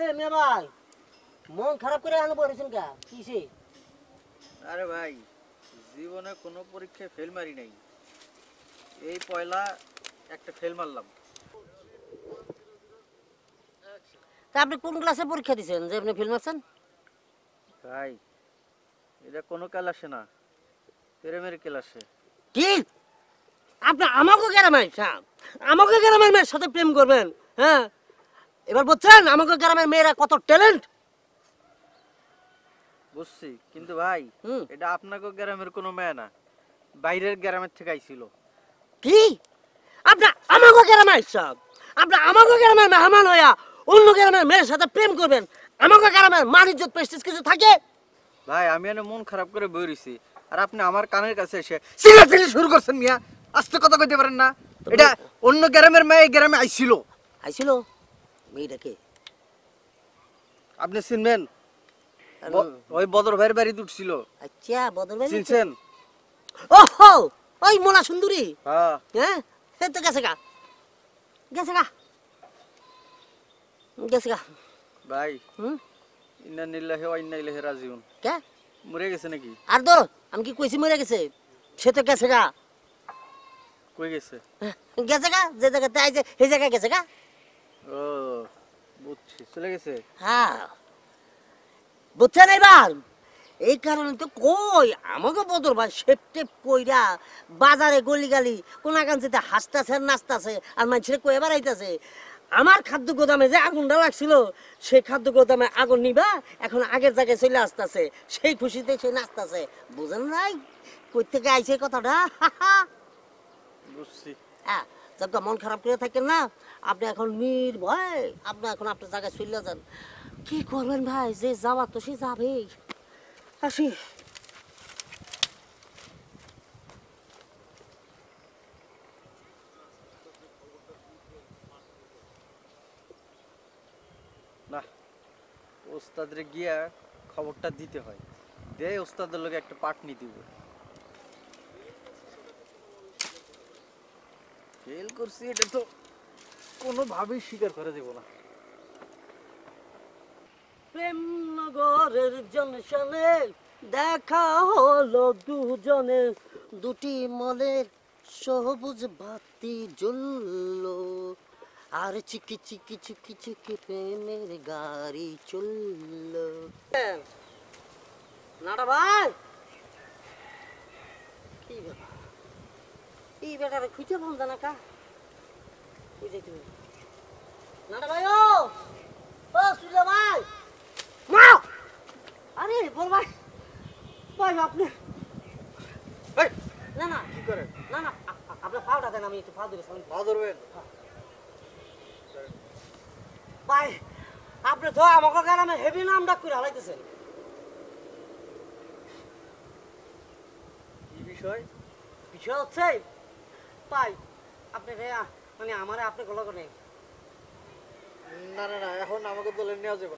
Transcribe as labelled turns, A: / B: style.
A: এ মিয়া ভাই, মন খারাপ করে আনো বলেছেন কা কিসে?
B: আরে ভাই, জীবনে কোনো পরীক্ষায় ফেল মারি নাই, এই পয়লা একটা ফেল মারলাম।
A: তা আপনি কোন ক্লাসে পরীক্ষা দিয়েছেন যে আপনি ফেল মারছেন?
B: ভাই, এটা কোনো ক্লাসে না, প্রেমের ক্লাসে।
A: কি আপনি আমাকে গ্রামের আমাকে গ্রামের মেয়ের সাথে প্রেম করবেন? হ্যাঁ, এবার বুঝছেন আমাকে গ্রামের মেয়েরা কত ট্যালেন্ট।
B: বুঝছি, কিন্তু ভাই এটা আপনাকে গ্রামের কোনো মেয়ে না, বাইরের গ্রামের থেকে আইছিল।
A: কি আপনি আমাকে গ্রামের আপনি আমাকে গ্রামের মেহমান হইয়া অন্য গ্রামের মেয়ের সাথে প্রেম করবেন? আমাকে গ্রামের মান ইজ্জত প্রেস্টিজ কিছু থাকে?
B: ভাই, আমি এনে মন খারাপ করে বই রইছি, আর আপনি আমার কানের কাছে এসে চিল্লাচিল্লি শুরু করছেন। মিয়া, আস্তে কথা কইতে পারেন না? এটা অন্য গ্রামের মেয়ে এই গ্রামে আইছিল।
A: আইছিল? মেয়েটাকে
B: আপনি চিনবেন? ওই বদর ভাইয়ের বাড়িতে উঠছিল।
A: আচ্ছা, বদল ভাই
B: চিনছেন?
A: ওহো, ওই মোনা সুন্দরী।
B: হ্যাঁ
A: হ্যাঁ, সে তো গেছে গা, গেছে গা, গেছে গা।
B: ভাই, ইন্না নিল্লাহি ওয়া ইন্না ইলাইহি রাজিউন।
A: কে
B: মরে গেছে নাকি?
A: আর তো আমি কি কইছি মরে গেছে? সে তো গেছে গা।
B: কই গেছে?
A: গেছে গা, যে জায়গাতে আইছে সেই জায়গায় গেছে গা।
B: ও বুঝছি, চলে গেছে।
A: হ্যাঁ, বুঝছেন এবার? এই কারণে তো কই আমাকে বদর ভাই সেপটে কইরা বাজারে গলি গালি কোনাকাঞ্চিতে হাসতাছে নাচতাছে আর মানুষের কয়ে বেড়াইতেছে আমার খাদ্য গোদামে যে আগুনটা লাগছিল সেই খাদ্য গোদামে আগুন নিবা এখন আগের জায়গায় চলে আসতেছে, সেই খুশিতে সে নাচতাছে। বুঝেন নাই কই থেকে আইছে কথাটা?
B: বুঝছি।
A: হ্যাঁ, যখন মন খারাপ করে থাকেন না আপনি এখন নির্ভয় আপনি এখন আপনার জায়গায় চলে যান। কি করবেন ভাই, যে যাওয়া তো সে যাবেই। আসি।
B: না, ওস্তাদরে গিয়া খবরটা দিতে হয়, দে ওস্তাদের লগে একটা পাটনি দিব। ফেল করছি এটা তো কোনোভাবেই স্বীকার করে দেব না।
A: প্রেম নগরের জনশনে দেখা হলো দুজনে, দুটি মনের সবুজ বাতি জ্বললো আর চিকি চিকি চিকি চিকি প্রেমের গাড়ি চললো। নাটা ভাই, কি ব্যাপার এই বেটারে খুঁজে বলতে না কা বুঝাই তুমি নাটা ভাই? ও সুজা ভাই, মা! আরে বল ভাই, ভাই আপনি না না
B: কি করে?
A: না না আপনার পাউটা দেন, আমি একটু পা ধরে
B: পা ধরবেন?
A: ভাই আপনি তো আমাকে গ্রামে হেভি নাম ডাক করে হালাইতেছেন।
B: কি বিষয়?
A: বিষয় হচ্ছে ভাই আপনি মানে আমারে আপনি গলা করে
B: না না না, এখন আমাকে দলে নেওয়া যাবে।